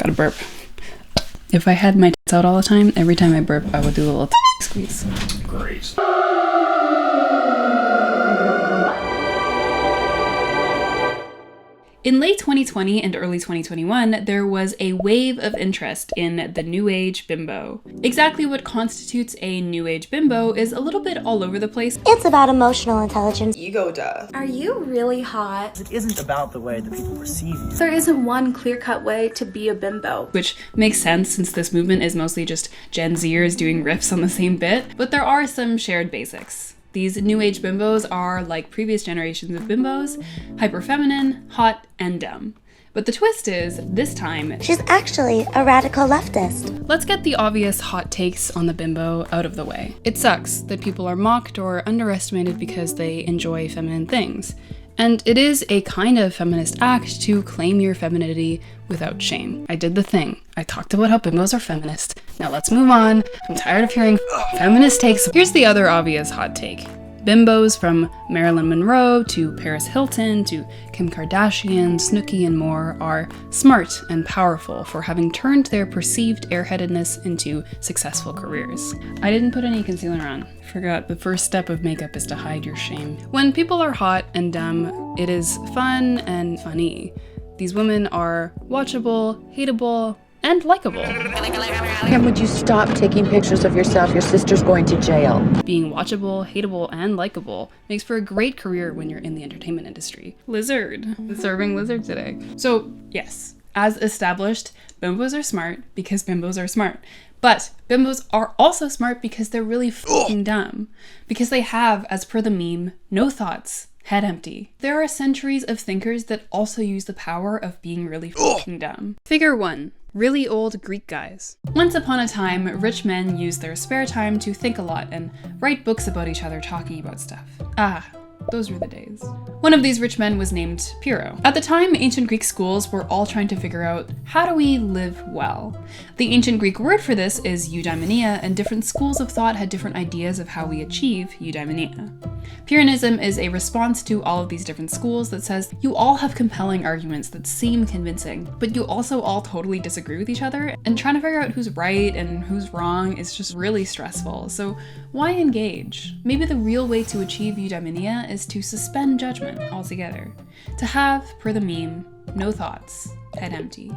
gotta burp. If I had my tits out all the time, every time I burp, I would do a little squeeze. Great. In late 2020 and early 2021, there was a wave of interest in the New Age bimbo. Exactly what constitutes a New Age bimbo is a little bit all over the place. It's about emotional intelligence. Ego death. Are you really hot? It isn't about the way that people perceive you. There isn't one clear-cut way to be a bimbo. Which makes sense since this movement is mostly just Gen Zers doing riffs on the same bit, but there are some shared basics. These New Age bimbos are like previous generations of bimbos, hyper-feminine, hot, and dumb. But the twist is, this time, She's actually a radical leftist. let's get the obvious hot takes on the bimbo out of the way. It sucks that people are mocked or underestimated because they enjoy feminine things. And it is a kind of feminist act to claim your femininity without shame. I did the thing. I talked about how bimbos are feminist. Now let's move on. I'm tired of hearing feminist takes. Here's the other obvious hot take. Bimbos from Marilyn Monroe to Paris Hilton to Kim Kardashian, Snooki, and more are smart and powerful for having turned their perceived airheadedness into successful careers. I didn't put any concealer on. Forgot the first step of makeup is to hide your shame. When people are hot and dumb, it is fun and funny. These women are watchable, hateable, and likable. And would you stop taking pictures of yourself? Your sister's going to jail. Being watchable, hateable, and likable makes for a great career when you're in the entertainment industry. Lizard. Serving lizard today. So, yes, as established, bimbos are smart because bimbos are smart. But bimbos are also smart because they're really fucking dumb. Because they have, as per the meme, no thoughts, head empty. There are centuries of thinkers that also use the power of being really fucking dumb. Figure 1. Really old Greek guys. Once upon a time, rich men used their spare time to think a lot and write books about each other talking about stuff. Those were the days. One of these rich men was named Pyrrho. At the time, ancient Greek schools were all trying to figure out, how do we live well? The ancient Greek word for this is eudaimonia, and different schools of thought had different ideas of how we achieve eudaimonia. Pyrrhonism is a response to all of these different schools that says you all have compelling arguments that seem convincing, but you also all totally disagree with each other, and trying to figure out who's right and who's wrong is just really stressful. So why engage? Maybe the real way to achieve eudaimonia is to suspend judgment altogether. To have, per the meme, no thoughts, head empty.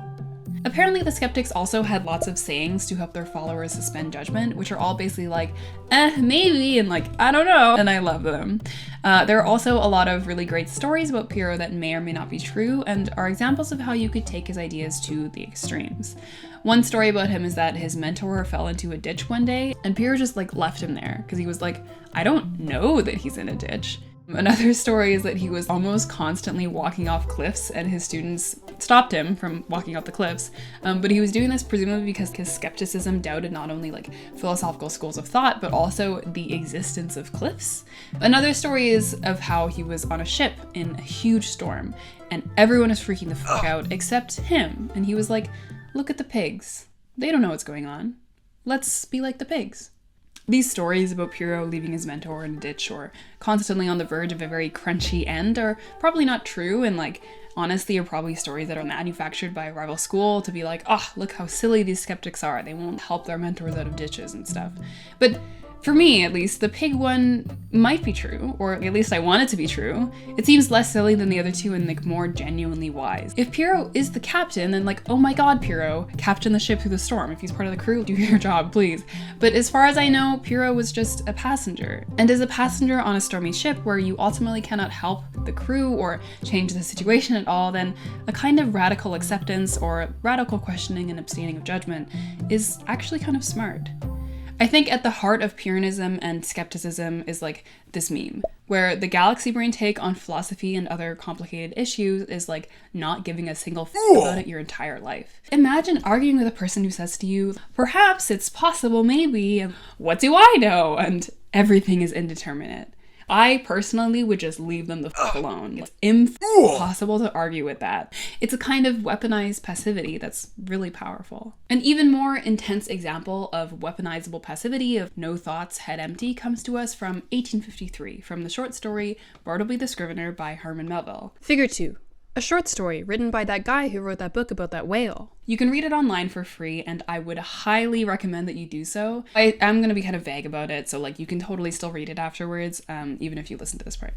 Apparently the skeptics also had lots of sayings to help their followers suspend judgment, which are all basically like, maybe, and like, I don't know, and I love them. There are also a lot of really great stories about Pyrrho that may or may not be true, and are examples of how you could take his ideas to the extremes. One story about him is that his mentor fell into a ditch one day, and Pyrrho just like left him there, because he was like, I don't know that he's in a ditch. Another story is that he was almost constantly walking off cliffs and his students stopped him from walking off the cliffs. But he was doing this presumably because his skepticism doubted not only like philosophical schools of thought, but also the existence of cliffs. Another story is of how he was on a ship in a huge storm and everyone is freaking the fuck out except him. And he was like, look at the pigs. They don't know what's going on. Let's be like the pigs. These stories about Pyrrho leaving his mentor in a ditch or constantly on the verge of a very crunchy end are probably not true, and like honestly are probably stories that are manufactured by a rival school to be like, look how silly these skeptics are. They won't help their mentors out of ditches and stuff. But for me, at least, the pig one might be true, or at least I want it to be true. It seems less silly than the other two and like more genuinely wise. If Pyrrho is the captain, then like, oh my god, Pyrrho, captain the ship through the storm. If he's part of the crew, do your job, please. But as far as I know, Pyrrho was just a passenger. And as a passenger on a stormy ship where you ultimately cannot help the crew or change the situation at all, then a kind of radical acceptance or radical questioning and abstaining of judgment is actually kind of smart. I think at the heart of Pyrrhonism and skepticism is like this meme, where the galaxy brain take on philosophy and other complicated issues is like not giving a single f about it your entire life. Imagine arguing with a person who says to you, perhaps it's possible, maybe, and what do I know? And everything is indeterminate. I personally would just leave them the f alone. It's impossible to argue with that. It's a kind of weaponized passivity that's really powerful. An even more intense example of weaponizable passivity of no thoughts, head empty comes to us from 1853, from the short story Bartleby the Scrivener by Herman Melville. Figure 2. a short story written by that guy who wrote that book about that whale. You can read it online for free, and I would highly recommend that you do so. I am going to be kind of vague about it, so like you can totally still read it afterwards, even if you listen to this part.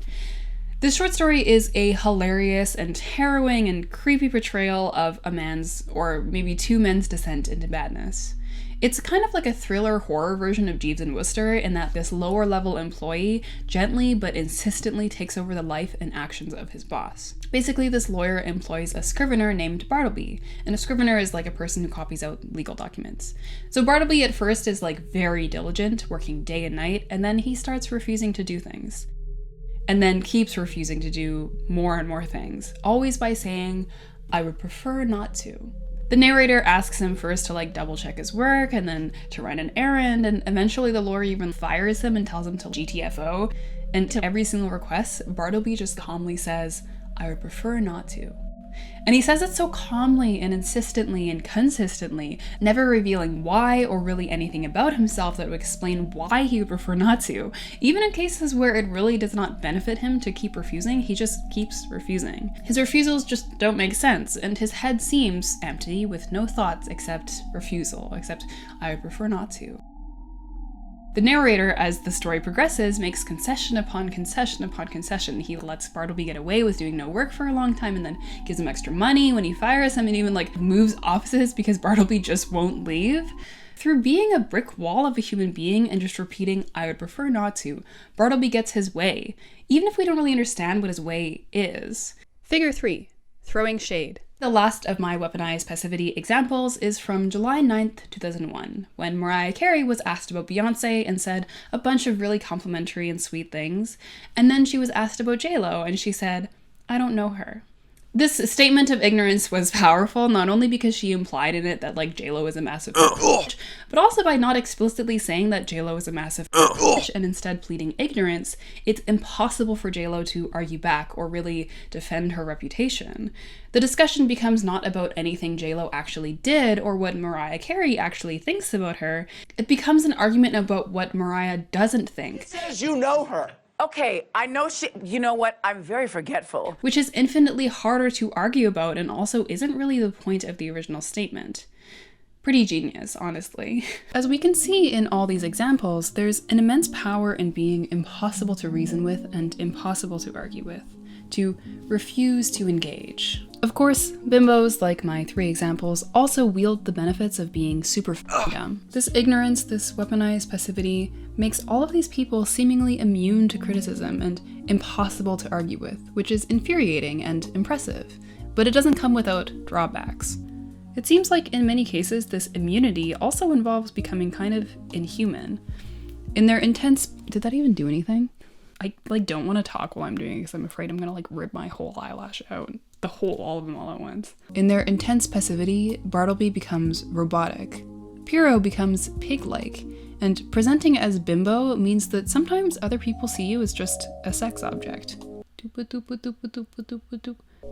This short story is a hilarious and harrowing and creepy portrayal of a man's, or maybe two men's, descent into madness. It's kind of like a thriller horror version of Jeeves and Wooster in that this lower level employee gently but insistently takes over the life and actions of his boss. Basically, this lawyer employs a scrivener named Bartleby, and a scrivener is like a person who copies out legal documents. So Bartleby at first is like very diligent, working day and night, and then he starts refusing to do things. And then keeps refusing to do more and more things, always by saying, "I would prefer not to." The narrator asks him first to like double check his work and then to run an errand, and eventually the lawyer even fires him and tells him to GTFO. And to every single request, Bartleby just calmly says, "I would prefer not to." And he says it so calmly and insistently and consistently, never revealing why or really anything about himself that would explain why he would prefer not to. Even in cases where it really does not benefit him to keep refusing, he just keeps refusing. His refusals just don't make sense, and his head seems empty with no thoughts except refusal, except "I would prefer not to." The narrator, as the story progresses, makes concession upon concession upon concession. He lets Bartleby get away with doing no work for a long time and then gives him extra money when he fires him, and even like moves offices because Bartleby just won't leave. Through being a brick wall of a human being and just repeating "I would prefer not to," Bartleby gets his way, even if we don't really understand what his way is. Figure 3. Throwing shade. The last of my weaponized passivity examples is from July 9th, 2001, when Mariah Carey was asked about Beyonce and said a bunch of really complimentary and sweet things, and then she was asked about J-Lo and she said, "I don't know her." This statement of ignorance was powerful, not only because she implied in it that like J-Lo is a massive bitch, but also by not explicitly saying that J-Lo is a massive bitch and instead pleading ignorance. It's impossible for J-Lo to argue back or really defend her reputation. The discussion becomes not about anything J-Lo actually did or what Mariah Carey actually thinks about her. It becomes an argument about what Mariah doesn't think. It says you know her. Okay, I know you know what? I'm very forgetful. Which is infinitely harder to argue about and also isn't really the point of the original statement. Pretty genius, honestly. As we can see in all these examples, there's an immense power in being impossible to reason with and impossible to argue with. To refuse to engage. Of course, bimbos, like my 3 examples, also wield the benefits of being super dumb. This ignorance, this weaponized passivity, makes all of these people seemingly immune to criticism and impossible to argue with, which is infuriating and impressive, but it doesn't come without drawbacks. It seems like in many cases this immunity also involves becoming kind of inhuman. In their intense— did that even do anything? I don't want to talk while I'm doing it because I'm afraid I'm gonna rip my whole eyelash out. All of them all at once. In their intense passivity, Bartleby becomes robotic. Pierrot becomes pig-like, and presenting as bimbo means that sometimes other people see you as just a sex object.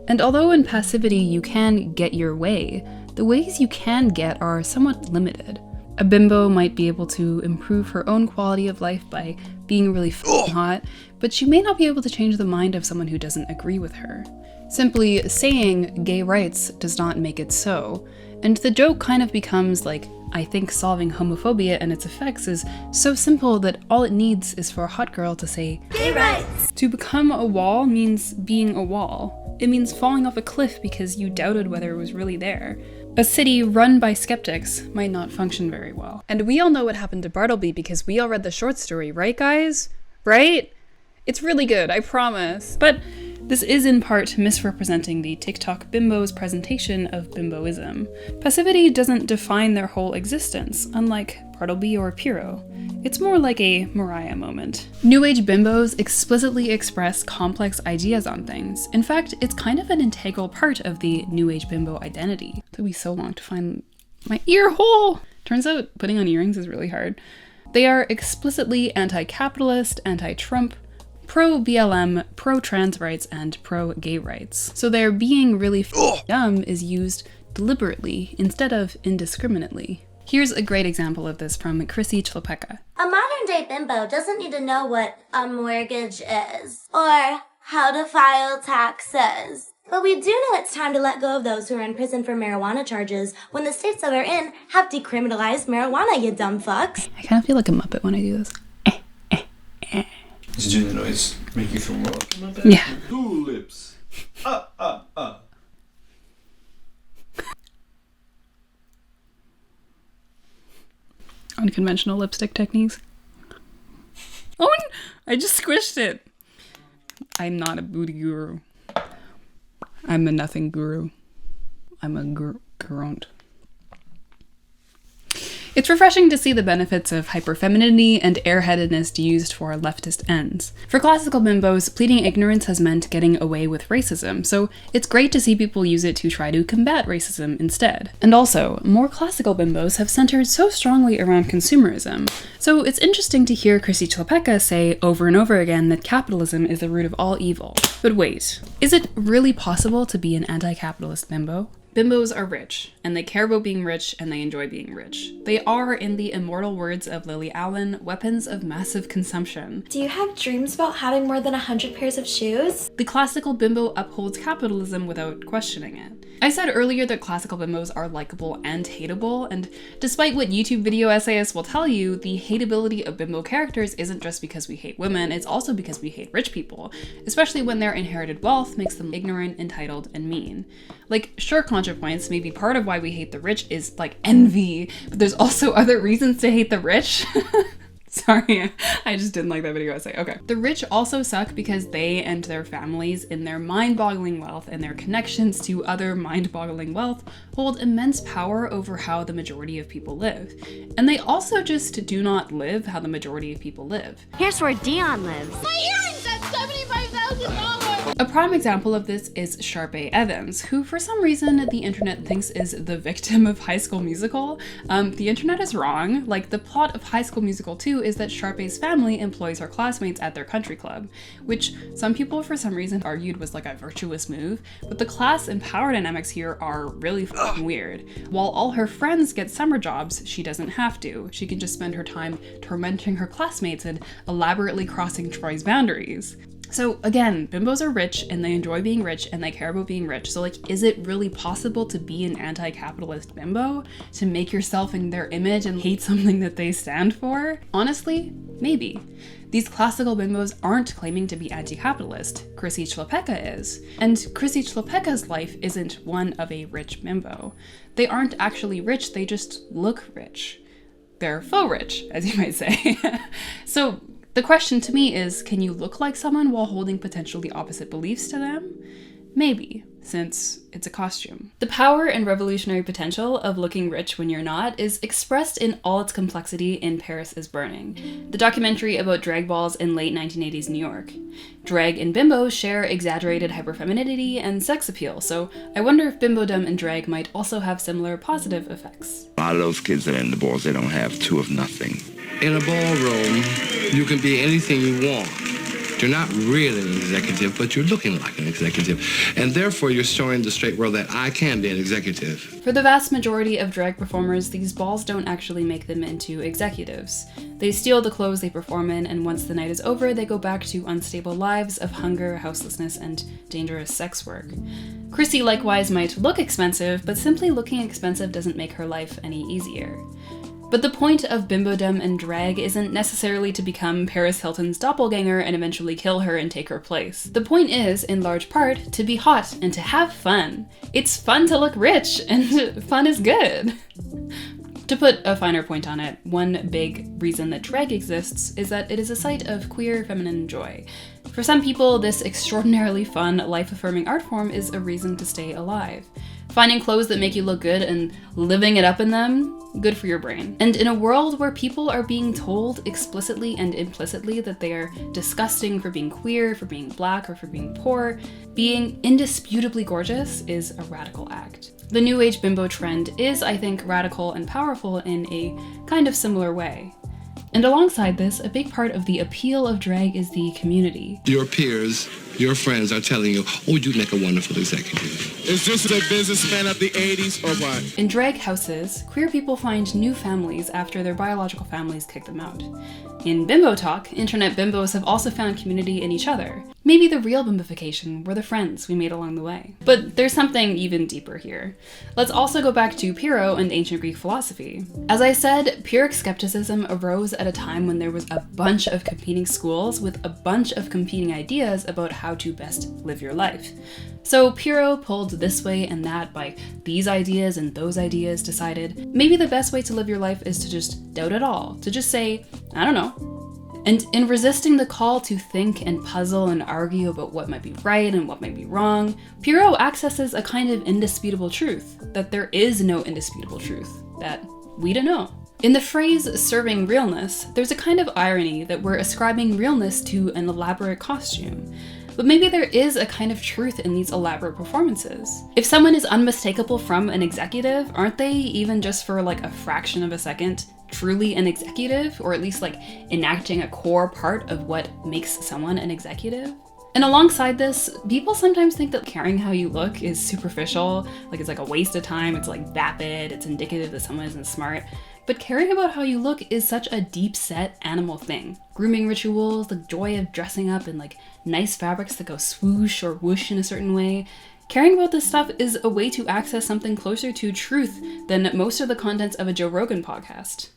And although in passivity you can get your way, the ways you can get are somewhat limited. A bimbo might be able to improve her own quality of life by being really hot, but she may not be able to change the mind of someone who doesn't agree with her. Simply saying gay rights does not make it so, and the joke kind of becomes like, I think solving homophobia and its effects is so simple that all it needs is for a hot girl to say gay rights. To become a wall means being a wall. It means falling off a cliff because you doubted whether it was really there. A city run by skeptics might not function very well. And we all know what happened to Bartleby because we all read the short story, right guys? Right? It's really good, I promise. But this is in part misrepresenting the TikTok bimbo's presentation of bimboism. Passivity doesn't define their whole existence, unlike Bartleby or Pierrot. It's more like a Mariah moment. New Age bimbos explicitly express complex ideas on things. In fact, it's kind of an integral part of the New Age bimbo identity. It took me so long to find my ear hole! Turns out putting on earrings is really hard. They are explicitly anti-capitalist, anti-Trump, pro-BLM, pro-trans rights, and pro-gay rights. So their being really dumb is used deliberately instead of indiscriminately. Here's a great example of this from Chrissy Chlapecka. A modern-day bimbo doesn't need to know what a mortgage is, or how to file taxes, But we do know it's time to let go of those who are in prison for marijuana charges when the states that are in have decriminalized marijuana, you dumb fucks. I kind of feel like a Muppet when I do this. Is doing the noise make you feel more like a Muppet? Yeah. Tulips. Unconventional lipstick techniques. Oh, I just squished it. I'm not a booty guru. I'm a nothing guru. I'm a grunt. It's refreshing to see the benefits of hyperfemininity and airheadedness used for leftist ends. For classical bimbos, pleading ignorance has meant getting away with racism, so it's great to see people use it to try to combat racism instead. And also, more classical bimbos have centered so strongly around consumerism, so it's interesting to hear Chrissy Chlepeka say over and over again that capitalism is the root of all evil. But wait, is it really possible to be an anti-capitalist bimbo? Bimbos are rich, and they care about being rich, and they enjoy being rich. They are, in the immortal words of Lily Allen, weapons of massive consumption. Do you have dreams about having more than 100 pairs of shoes? The classical bimbo upholds capitalism without questioning it. I said earlier that classical bimbos are likable and hateable, and despite what YouTube video essayists will tell you, the hateability of bimbo characters isn't just because we hate women, it's also because we hate rich people, especially when their inherited wealth makes them ignorant, entitled, and mean. Like, sure, ContraPoints, maybe part of why we hate the rich is, like, envy, but there's also other reasons to hate the rich. Sorry, I just didn't like that video essay. Okay. The rich also suck because they and their families, in their mind-boggling wealth and their connections to other mind-boggling wealth, hold immense power over how the majority of people live. And they also just do not live how the majority of people live. Here's where Dion lives. My earrings at $75,000! A prime example of this is Sharpay Evans, who for some reason the internet thinks is the victim of High School Musical. The internet is wrong. Like, the plot of High School Musical 2 is that Sharpay's family employs her classmates at their country club, which some people for some reason argued was like a virtuous move, but the class and power dynamics here are really fucking weird. While all her friends get summer jobs, she doesn't have to. She can just spend her time tormenting her classmates and elaborately crossing Troy's boundaries. So again, bimbos are rich and they enjoy being rich and they care about being rich. So like, is it really possible to be an anti-capitalist bimbo? To make yourself in their image and hate something that they stand for? Honestly, maybe. These classical bimbos aren't claiming to be anti-capitalist. Chrissy Chlepeka is. And Chrissy Chlepeka's life isn't one of a rich bimbo. They aren't actually rich, they just look rich. They're faux rich, as you might say. So the question to me is, can you look like someone while holding potentially opposite beliefs to them? Maybe, since it's a costume. The power and revolutionary potential of looking rich when you're not is expressed in all its complexity in Paris is Burning, the documentary about drag balls in late 1980s New York. Drag and bimbo share exaggerated hyperfemininity and sex appeal, so I wonder if bimbodom and drag might also have similar positive effects. A lot of those kids that are in the balls, they don't have two of nothing. In a ballroom, you can be anything you want. You're not really an executive, but you're looking like an executive. And therefore, you're showing the straight world that I can be an executive. For the vast majority of drag performers, these balls don't actually make them into executives. They steal the clothes they perform in, and once the night is over, they go back to unstable lives of hunger, houselessness, and dangerous sex work. Chrissy likewise might look expensive, but simply looking expensive doesn't make her life any easier. But the point of bimbodom and drag isn't necessarily to become Paris Hilton's doppelganger and eventually kill her and take her place. The point is, in large part, to be hot and to have fun. It's fun to look rich, and fun is good. To put a finer point on it, one big reason that drag exists is that it is a site of queer feminine joy. For some people, this extraordinarily fun, life-affirming art form is a reason to stay alive. Finding clothes that make you look good and living it up in them, good for your brain. And in a world where people are being told explicitly and implicitly that they are disgusting for being queer, for being black, or for being poor, being indisputably gorgeous is a radical act. The new age bimbo trend is, I think, radical and powerful in a kind of similar way. And alongside this, a big part of the appeal of drag is the community. Your peers, your friends are telling you, oh, you'd make a wonderful executive. Is this a businessman of the 80s or what? In drag houses, queer people find new families after their biological families kick them out. In bimbo talk, internet bimbos have also found community in each other. Maybe the real bimbification were the friends we made along the way. But there's something even deeper here. Let's also go back to Pyrrho and ancient Greek philosophy. As I said, Pyrrhic skepticism arose at a time when there was a bunch of competing schools with a bunch of competing ideas about how to best live your life. So Pyrrho, pulled this way and that by these ideas and those ideas, decided maybe the best way to live your life is to just doubt it all, to just say, I don't know. And in resisting the call to think and puzzle and argue about what might be right and what might be wrong, Pyrrho accesses a kind of indisputable truth, that there is no indisputable truth, that we don't know. In the phrase serving realness, there's a kind of irony that we're ascribing realness to an elaborate costume. But maybe there is a kind of truth in these elaborate performances. If someone is unmistakable from an executive, aren't they, even just for like a fraction of a second, truly an executive? Or at least like enacting a core part of what makes someone an executive? And alongside this, people sometimes think that caring how you look is superficial, like it's like a waste of time, it's like vapid, it's indicative that someone isn't smart. But caring about how you look is such a deep-set animal thing. Grooming rituals, the joy of dressing up in like nice fabrics that go swoosh or whoosh in a certain way. Caring about this stuff is a way to access something closer to truth than most of the contents of a Joe Rogan podcast.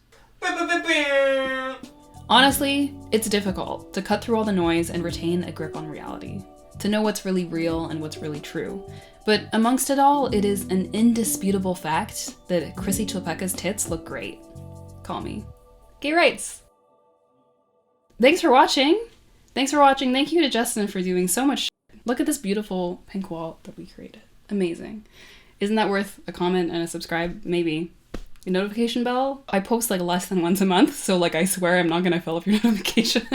Honestly, it's difficult to cut through all the noise and retain a grip on reality, to know what's really real and what's really true. But amongst it all, it is an indisputable fact that Chrissy Chilpeka's tits look great. Call me. Gay rights! Thanks for watching! Thank you to Justin for doing so much shit. Look at this beautiful pink wall that we created. Amazing. Isn't that worth a comment and a subscribe? Maybe. Your notification bell? I post like less than once a month, so like I swear I'm not gonna fill up your notification.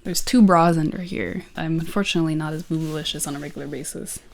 There's 2 bras under here. I'm unfortunately not as boobalish as on a regular basis.